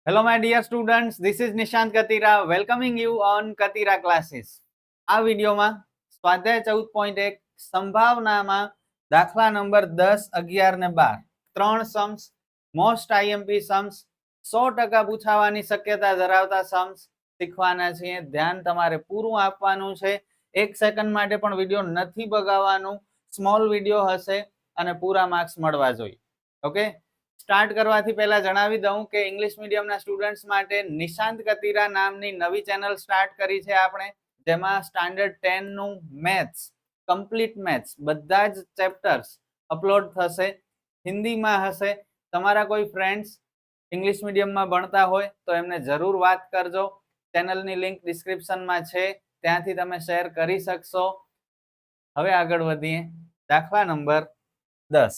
Hello, my dear students. This is Nishant Katira welcoming you on Katira classes. આ વિડીયોમાં સ્વાધ્યાય 14.1 સંભાવનામાં દાખલા number 10, 11 ને 12 ત્રણ સમ્સ મોસ્ટ આઈએમપી સમ્સ 100% પૂછાવાની શક્યતા ધરાવતા સમ્સ શીખવાના છીએ. ધ્યાન તમારે પૂરું આપવાનું છે. 1 સેકન્ડ માટે પણ વિડીયો નથી બગાવવાનું. સ્મોલ વિડીયો હશે અને પૂરા માર્ક્સ મળવા જોઈએ. ઓકે, સ્ટાર્ટ કરવાથી પહેલા જણાવી દઉં કે ઇંગ્લિશ મીડિયમના સ્ટુડન્ટ્સ માટે નિશાંત કતીરા નામની નવી ચેનલ સ્ટાર્ટ કરી છે આપણે, જેમાં સ્ટાન્ડર્ડ 10 નું મેથ્સ, કમ્પ્લીટ મેથ્સ બધા જ ચેપ્ટર્સ અપલોડ થશે. હિન્દીમાં હશે. તમારા કોઈ ફ્રેન્ડ્સ ઇંગ્લિશ મીડિયમમાં ભણતા હોય તો એમને જરૂર વાત કરજો. ચેનલની લિંક ડિસ્ક્રિપ્શનમાં છે, ત્યાંથી તમે શેર કરી શકશો. હવે આગળ વધીએ. દાખલા નંબર 10.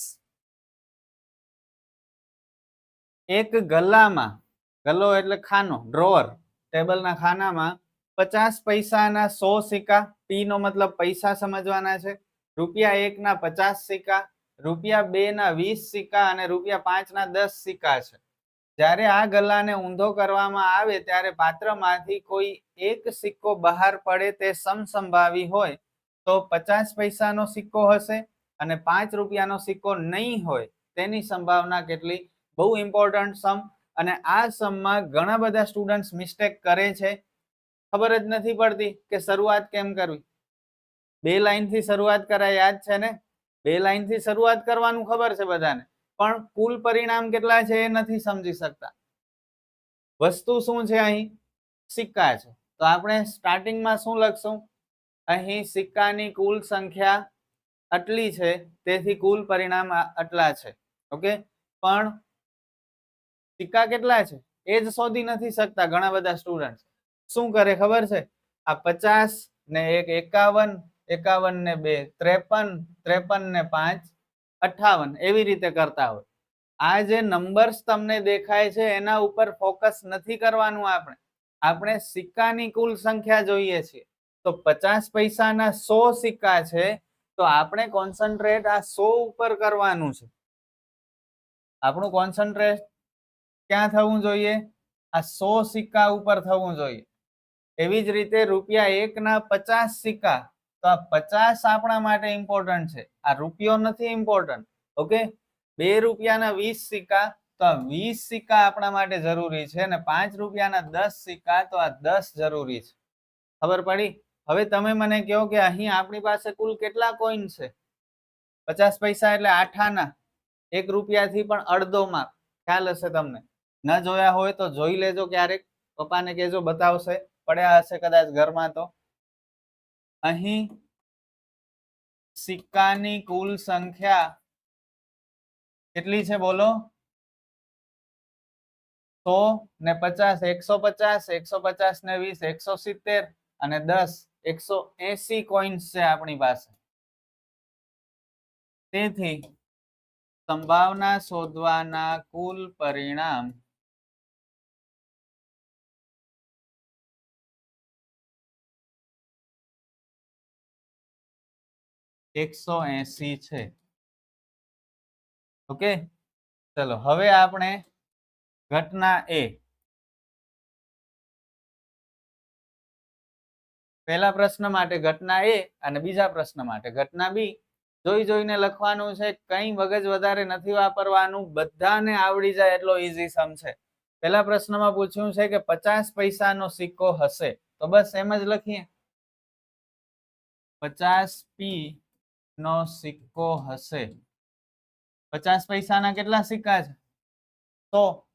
એક ગલ્લામાં, ગલ્લો એટલે ખાનો, ડ્રોવર, ટેબલના ખાનામાં 50 પૈસાના 100 સિક્કા, પી નો મતલબ પૈસા સમજવાના છે, ₹1 ના 50 સિક્કા, ₹2 ના 20 સિક્કા અને ₹5 ના 10 સિક્કા છે. જ્યારે આ ગલ્લાને ઊંધો કરવામાં આવે ત્યારે પાત્રમાંથી કોઈ એક સિક્કો બહાર પડે તે સમસંભાવી હોય તો 50 પૈસાનો સિક્કો હશે અને ₹5નો સિક્કો નહીં હોય તેની સંભાવના કેટલી? બહુ ઇમ્પોર્ટન્ટ સમ. અને આ સમમાં ઘણા બધા સ્ટુડન્ટ્સ મિસ્ટેક કરે છે. ખબર જ નથી પડતી કે શરૂઆત કેમ કરવી. 2 લાઈનથી શરૂઆત કરાય, યાદ છે ને? 2 લાઈનથી શરૂઆત કરવાનું ખબર છે બધાને, પણ કુલ પરિણામ કેટલા છે એ નથી સમજી શકતા. વસ્તુ શું છે? અહીં સિક્કા છે, તો આપણે સ્ટાર્ટિંગમાં શું લખશું? અહીં સિક્કાની કુલ સંખ્યા આટલી છે, તેથી કુલ પરિણામ આટલા છે. ઓકે, પણ સિક્કા કેટલા છે એ જ શોધી નથી શકતા ઘણા બધા સ્ટુડન્ટ. શું કરે ખબર છે? આ 50 ને 1 51, 51 ને 2 53, 53 ને 5 58 એવી રીતે કરતા હોય. આ જે નંબર્સ તમને દેખાય છે એના ઉપર ફોકસ નથી કરવાનું. આપણે સિક્કાની કુલ સંખ્યા જોઈએ છીએ. તો 50 પૈસાના 100 સિક્કા છે, તો આપણે કોન્સન્ટ્રેટ આ 100 ઉપર કરવાનું છે. આપણું કોન્સન્ટ્રેટ ક્યાં થવું જોઈએ? આ 100 સિક્કા ઉપર થવું જોઈએ. એવી જ રીતે ₹1 ના 50 સિક્કા, તો આ 50 આપણા માટે ઇમ્પોર્ટન્ટ છે, આ રૂપિયો નથી ઇમ્પોર્ટન્ટ. ઓકે, ₹2 ના 20 સિક્કા, તો આ 20 સિક્કા આપણા માટે જરૂરી છે અને ₹5 ના 10 સિક્કા, તો આ 10 જરૂરી છે. ખબર પડી? હવે તમે મને કહો કે અહીં આપણી પાસે કુલ કેટલા કોઈન છે? 50 પૈસા એટલે 8 આના, ₹1 થી પણ અડધો માર્ક. ખ્યાલ હશે તમને. ન જોયા હોય તો જોઈ લેજો ક્યારેક, પપ્પાને કહેજો બતાવશે, પડ્યા હશે કદાચ ઘરમાં. તો અહીં સિક્કાની કુલ સંખ્યા કેટલી છે બોલો? 100 ને 50, 150, 150 ને 20, 170 અને 10, 180 કોઈન્સ છે આપણી પાસે. તેથી સંભાવના શોધવાના કુલ પરિણામ $180 છે. ઓકે, ચલો હવે આપણે ઘટના એ, પહેલા પ્રશ્ન માટે ઘટના એ અને બીજા પ્રશ્ન માટે ઘટના બી જોઈ જોઈને લખવાનું છે. કંઈ મગજ વધારે નથી વાપરવાનું, બધાને આવડી જાય એટલો ઈઝી સમ છે. પહેલા પ્રશ્નમાં પૂછ્યું છે કે 50 પૈસાનો સિક્કો હશે, તો બસ એમ જ લખીએ, 50p નો સિક્કો હશે. 50 પૈસાના કેટલા સિક્કા છે? 100.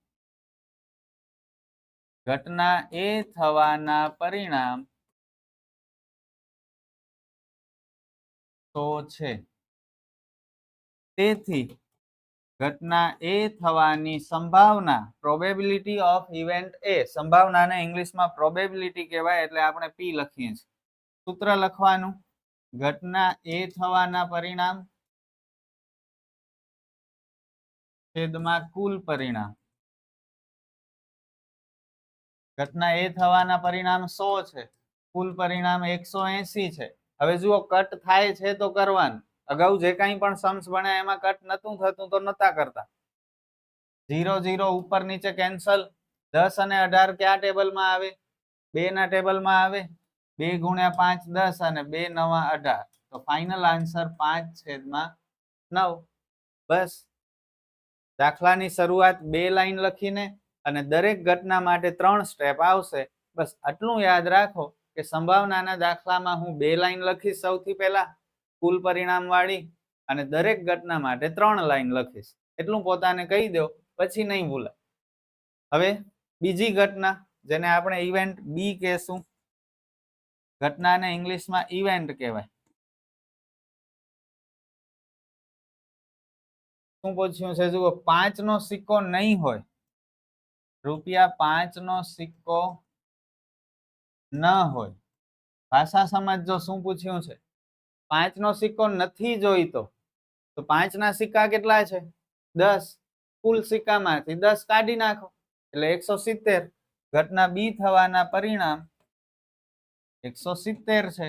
ઘટના એ થવાના પરિણામ 100 છે. તેથી ઘટના એ થવાની સંભાવના, પ્રોબેબિલિટી ઓફ ઇવેન્ટ એ, સંભાવનાને ઇંગ્લિશમાં પ્રોબેબિલિટી કહેવાય, એટલે આપણે પી લખીએ છીએ. સૂત્ર લખવાનું, ઘટના એ થવાના પરિણામ છેદમાં કુલ પરિણામ. ઘટના એ થવાના પરિણામ 100 છે, કુલ પરિણામ 180 છે. હવે જુઓ, કટ થાય છે તો કરવાનું. અગાઉ જે કાંઈ પણ સમ્સ ભણ્યા એમાં કટ નતું થતું તો નતા કરતા. 0 0 ઉપર નીચે કેન્સલ, 10 અને 18 ક્યાં ટેબલમાં આવે? 2 ના ટેબલમાં આવે. 2 ગુણ્યા 5 10 અને 2 નવા 18. તો ફાઇનલ આન્સર 5/9. બસ દાખલાની શરૂઆત 2 લાઈન લખીને અને દરેક ઘટના માટે 3 સ્ટેપ આવશે. બસ આટલું યાદ રાખો કે સંભાવનાના દાખલામાં હું 2 લાઈન લખીશ સૌથી પહેલા કુલ પરિણામ વાળી, અને દરેક ઘટના માટે 3 લાઈન લખીશ. એટલું પોતાને કહી દો, પછી નહીં ભૂલાય. હવે બીજી ઘટના, જેને આપણે ઇવેન્ટ બી કહેશું. ઘટનાને ઇંગ્લિશમાં ઇવેન્ટ કહેવાય. શું પૂછ્યું છે જુઓ, 5 નો સિક્કો નહીં હોય, ₹5 નો સિક્કો ન હોય. ભાષા સમજજો શું પૂછ્યું છે. 5 નો સિક્કો નથી જોઈતો, તો 5 ના સિક્કા કેટલા છે? 10. કુલ સિક્કામાંથી 10 કાઢી નાખો એટલે 170. ઘટના બી થવાના પરિણામ 170 છે.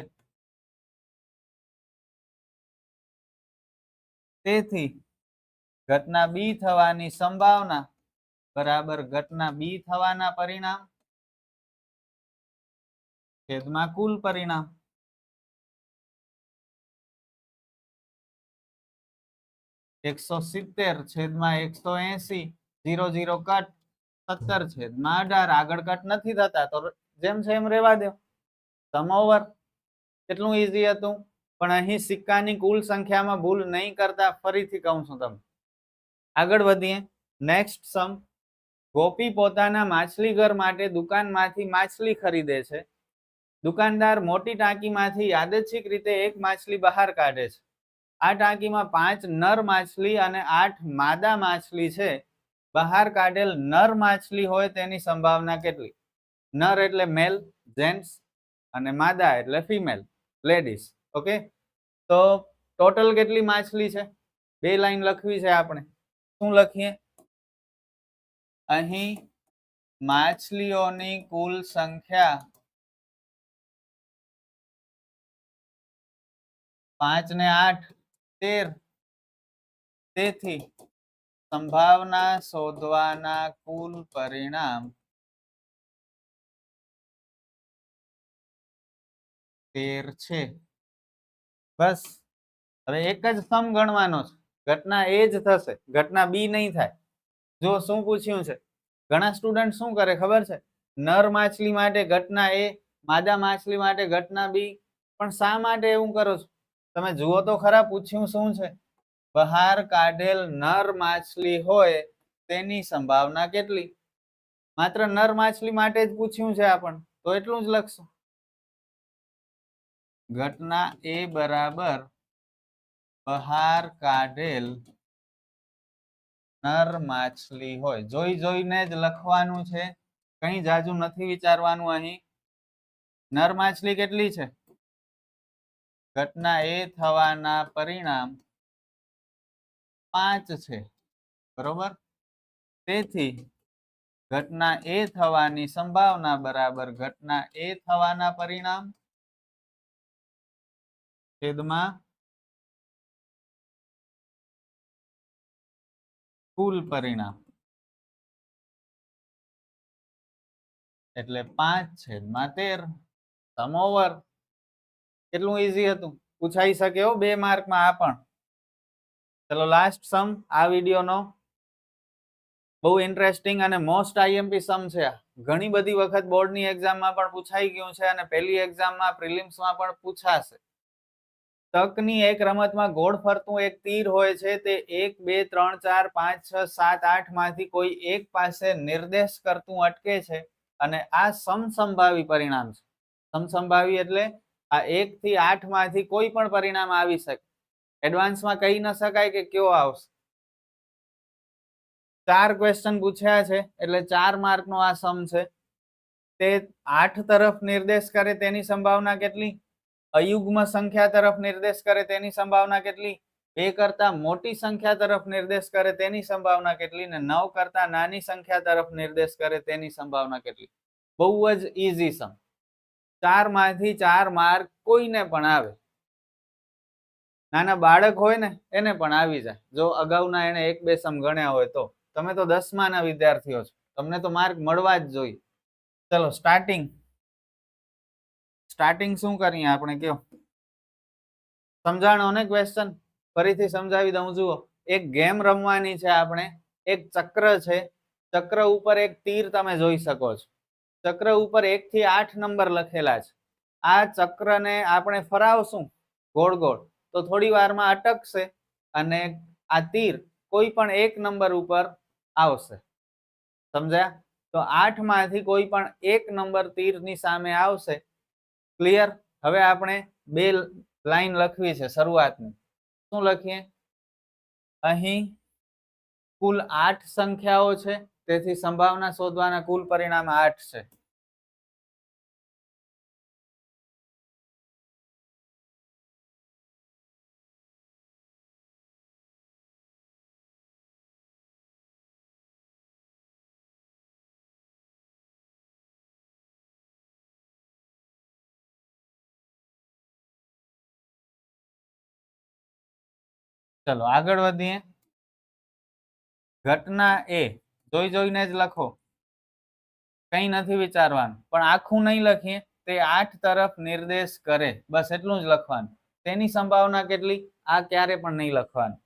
તેથી ઘટના બી થવાની સંભાવના બરાબર ઘટના બી થવાના પરિણામ છેદમાં કુલ પરિણામ. (170 છેદમાં 180) 0 0 કટ. 17 છેદમાં 18. આગળ કટ નથી થતા તો જેમ છે એમ રહેવા દો. સમ ઓવર. કેટલું ઈઝી હતું. પણ અહીં સિક્કાની કુલ સંખ્યામાં ભૂલ નહીં કરતા, ફરીથી કહું છું તમને. આગળ વધીએ. નેક્સ્ટ સમ. ગોપી પોતાના માછલી ઘર માટે દુકાનમાંથી માછલી ખરીદે છે. દુકાનદાર મોટી ટાંકીમાંથી યાદચ્છિક રીતે એક માછલી બહાર કાઢે છે. આ ટાંકીમાં 5 નર માછલી અને 8 માદા માછલી છે. બહાર કાઢેલ નર માછલી હોય તેની સંભાવના કેટલી? નર એટલે મેલ, જેન્ટ્સ, અને માદા એટલે ફિમેલ, લેડીઝ. ઓકે, તો ટોટલ કેટલી માછલી છે? 2 લાઈન લખવી છે આપણે. શું લખીએ? અહીં માછલીઓની કુલ સંખ્યા 5 ને 8 13. તેથી સંભાવના શોધવાના કુલ પરિણામ 13 છે. બસ હવે એક જ સમ ગણવાનો છે. ઘટના એ જ થશે, ઘટના બી નહીં થાય. જો શું પૂછ્યું છે. ઘણા સ્ટુડન્ટ શું કરે ખબર છે? નર માછલી માટે ઘટના એ, માદા માછલી માટે ઘટના બી. પણ શા માટે એવું કરો છો? તમે જુઓ તો ખરા પૂછ્યું શું છે. બહાર કાઢેલ નર માછલી હોય તેની સંભાવના કેટલી? માત્ર નર માછલી માટે જ પૂછ્યું છે આપણને, તો એટલું જ લખશું. ઘટના એ બરાબર બહાર કાઢેલ નર માછલી હોય. જોઈ જોઈને જ લખવાનું છે, કઈ જાજુ નથી વિચારવાનું. અહીં નર માછલી કેટલી છે? ઘટના એ થવાના પરિણામ 5 છે. બરોબર. તેથી ઘટના એ થવાની સંભાવના બરાબર ઘટના એ થવાના પરિણામ છેદમાં કુલ પરિણામ, એટલે 5/13. સમ ઓવર. કેટલું ઈઝી હતું, પૂછાઈ શકે હો 2 માર્કમાં આ પણ. ચલો લાસ્ટ સમ આ વિડીયોનો. બહુ ઇન્ટરેસ્ટિંગ અને મોસ્ટ આઈએમપી સમ છે. ઘણી બધી વખત બોર્ડની એક્ઝામમાં પણ પૂછાઈ ગયું છે અને પહેલી એક્ઝામમાં પ્રિલિમ્સમાં પણ પૂછાશે. તકની એક રમતમાં ગોળ ફરતું એક તીર હોય છે. તે 1 2 3 4 5 6 7 8 માંથી કોઈ એક પાસે નિર્દેશ કરતું અટકે છે અને આ સમસંભાવી પરિણામ છે. સમસંભાવી એટલે આ 1 થી 8 માંથી કોઈ પણ પરિણામ આવી શકે. એડવાન્સમાં કહી ન શકાય કે કયો આવશે. 4 ક્વેશ્ચન પૂછ્યા છે એટલે 4 માર્કનો આ સમ છે. તે 8 તરફ નિર્દેશ કરે તેની સંભાવના કેટલી? અયુગ્મ સંખ્યા તરફ નિર્દેશ કરે તેની સંભાવના કેટલી? 2 કરતા મોટી સંખ્યા તરફ નિર્દેશ કરે તેની સંભાવના કેટલી? ને 9 કરતા નાની સંખ્યા તરફ નિર્દેશ કરે તેની સંભાવના કેટલી? બહુ જ ઈઝી સમ. 4 માંથી 4 માર્ક કોઈને પણ આવે. નાના બાળક હોય ને એને પણ આવી જાય, જો અગાઉના એને 1 2 સમ ગણ્યા હોય તો. તમે તો 10માના વિદ્યાર્થીઓ છો. તમને તો માર્ક મળવા જ જોઈએ. ચલો સ્ટાર્ટિંગ શું કરીએ આપણે, કયો સમજાણો ને ક્વેશ્ચન? ફરીથી સમજાવી દઉં. જુઓ, એક ગેમ રમવાની છે આપણે. એક ચક્ર છે, ચક્ર ઉપર એક તીર તમે જોઈ શકો છો. ચક્ર ઉપર 1 થી 8 નંબર લખેલા છે. આ ચક્રને આપણે ફરાવશું ગોળ ગોળ તો થોડી વારમાં અટકશે અને આ તીર કોઈ પણ એક નંબર ઉપર આવશે. સમજ્યા? તો 8 માંથી કોઈ પણ એક નંબર તીરની સામે આવશે. ક્લિયર? હવે આપણે બે લાઈન લખવી છે શરૂઆતની. શું લખીએ? અહીં કુલ 8 સંખ્યાઓ છે, તેથી સંભાવના શોધવાના કુલ પરિણામ 8 છે. ચલો આગળ વધીએ. ઘટના એ જોઈને જ લખો, કઈ નથી વિચારવાનું. પણ આખું નહીં લખીએ. તે 8 તરફ નિર્દેશ કરે, બસ એટલું જ લખવાનું. તેની સંભાવના કેટલી? આ ક્યારે પણ નહીં લખવાનું.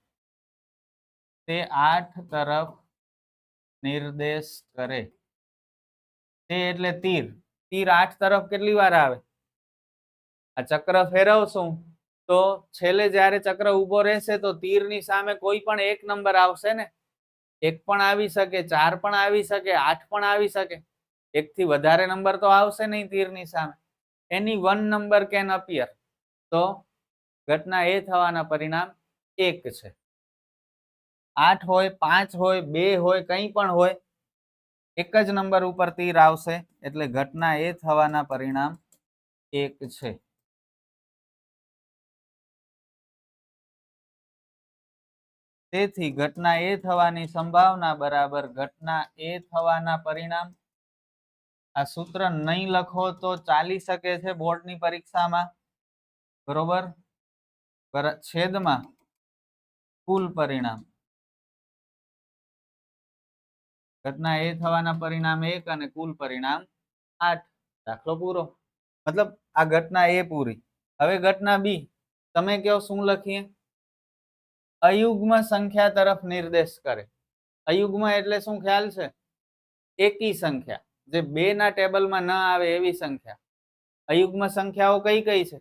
તે 8 તરફ નિર્દેશ કરે. તે એટલે તીર. તીર 8 તરફ કેટલી વાર આવે? આ ચક્ર ફેરવશું તો છેલ્લે જ્યારે ચક્ર ઊભો રહેશે તો તીરની સામે કોઈ પણ એક નંબર આવશે ને. 1 પણ આવી શકે, 4 પણ આવી શકે, 8 પણ આવી શકે. 1 થી વધારે નંબર તો આવશે નહીં તીરની સામે. એની 1 નંબર કેન અપિયર. તો ઘટના એ થવાના પરિણામ 1 છે. 8 હોય, 5 હોય, 2 હોય, કંઈ પણ હોય, એક જ નંબર ઉપર તીર આવશે એટલે ઘટના એ થવાના પરિણામ 1 છે. તેથી ઘટના એ થવાની સંભાવના બરાબર ઘટના એ થવાના પરિણામ. આ સૂત્ર નહીં લખો તો ચાલી શકે છે બોર્ડની પરીક્ષામાં, બરોબર, છેદમાં કુલ પરિણામ. ઘટના એ થવાના પરિણામ 1 અને કુલ પરિણામ 8. દાખલો પૂરો. મતલબ આ ઘટના એ પૂરી. હવે ઘટના બી તમે કહો શું લખીએ? અયુગ્મ સંખ્યા તરફ નિર્દેશ કરે. અયુગ્મ એટલે શું ખ્યાલ છે? એકી સંખ્યા, જે 2 ના ટેબલમાં ન આવે એવી સંખ્યા. અયુગ્મ સંખ્યાઓ કઈ કઈ છે?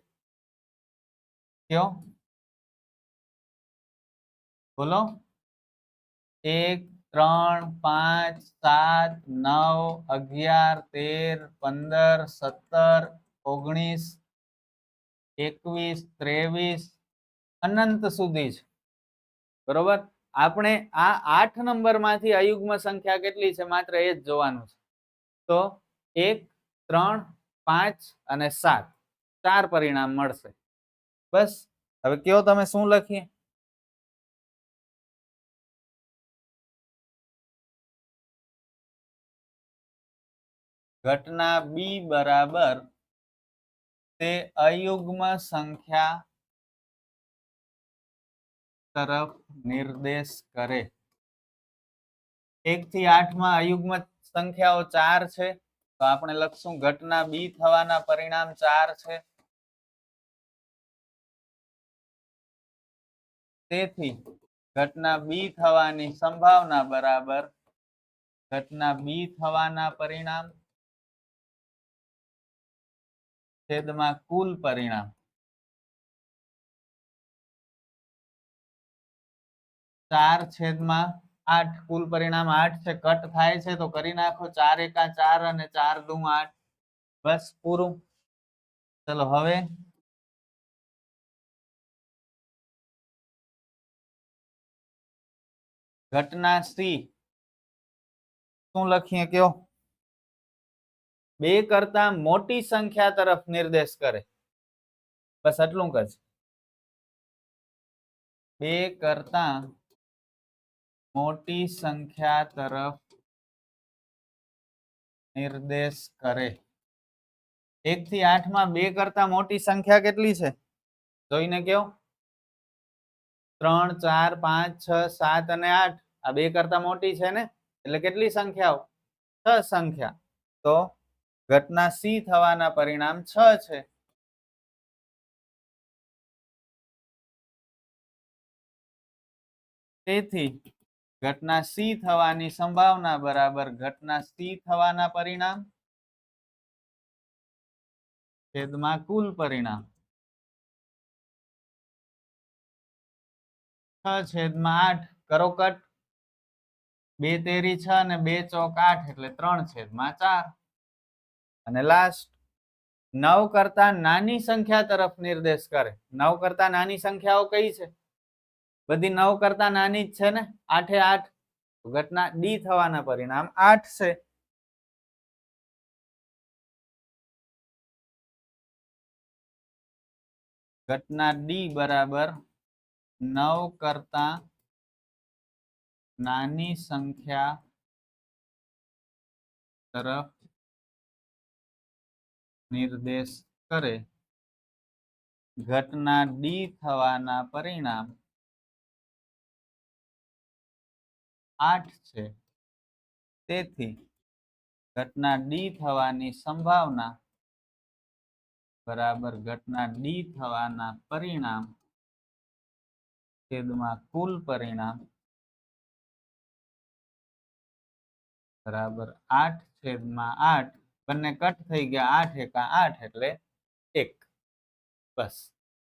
કયો? બોલો. 1, 3, 5, 7, 9, 11, 13, 15, 17, 19, 21, 23 અનંત સુધી છે. બરોબર. આપણે આ 8 નંબરમાંથી અયુગ્મ સંખ્યા કેટલી છે માત્ર એ જ જોવાનું છે. તો 1, 3, 5 અને 7 4 પરિણામ મળશે. બસ. હવે કયો તમે શું લખીએ? ઘટના બી બરાબર તે અયુગ્મ સંખ્યા તરફ નિર્દેશ કરે. 1 થી 8 માં અયુગ્મ સંખ્યાઓ 4 છે, તો આપણે લખશું ઘટના બી થવાના પરિણામ 4 છે. તેથી ઘટના બી થવાની સંભાવના બરાબર ઘટના બી થવાના પરિણામ છેદમાં કુલ પરિણામ. 4/8. કુલ પરિણામ 8 છે. કટ થાય છે તો કરી નાખો. 4 એકા 4 અને 4 દુ 8. બસ પૂરું. ચલો હવે ઘટના સી શું લખીએ કયો? 2 કરતા મોટી સંખ્યા તરફ નિર્દેશ કરે. બસ આટલું જ. 2 કરતા મોટી સંખ્યા તરફ નિર્દેશ કરે. 1 થી 8 માં 2 કરતા મોટી સંખ્યા કેટલી છે જોઈને કયો? 3, 4, 5, 6, 7 અને 8. આ 2 કરતા મોટી છે ને, એટલે કેટલી સંખ્યાઓ? 6 સંખ્યા તો ઘટના સી થવાના પરિણામ 6 છે. તેથી ઘટના સી થવાની સંભાવના બરાબર ઘટના સી થવાના પરિણામ છેદમાં કુલ પરિણામ 6/8 કરો કટ. 2 તેરી 6 અને 2 ચોક 8 એટલે 3/4. અને લાસ્ટ 9 કરતા નાની સંખ્યા તરફ નિર્દેશ કરે. 9 કરતા નાની સંખ્યાઓ કઈ છે? બધી 9 કરતા નાની જ છે ને. 8/8 ઘટના ડી થવાના પરિણામ 8 છે. ઘટના ડી બરાબર 9 કરતા નાની સંખ્યા તરફ નિર્દેશ કરે. ઘટના ડી થવાના પરિણામ 8 છે. તેથી ઘટના ડી થવાની સંભાવના બરાબર ઘટના ડી થવાના પરિણામ છેદમાં કુલ પરિણામ બરાબર 8/8. બંને કટ થઈ ગયા. 8 એકા 8 એટલે 1. બસ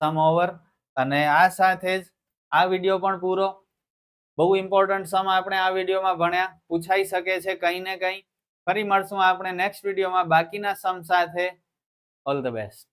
સમ ઓવર. અને આ સાથે જ આ વિડીયો પણ પૂરો. બહુ ઇમ્પોર્ટન્ટ સમ આપણે આ વિડીયોમાં ભણ્યા. પૂછાઈ શકે છે કંઈ ને કંઈ. ફરી મળશું આપણે નેક્સ્ટ વિડીયોમાં બાકીના સમ સાથે. All the best.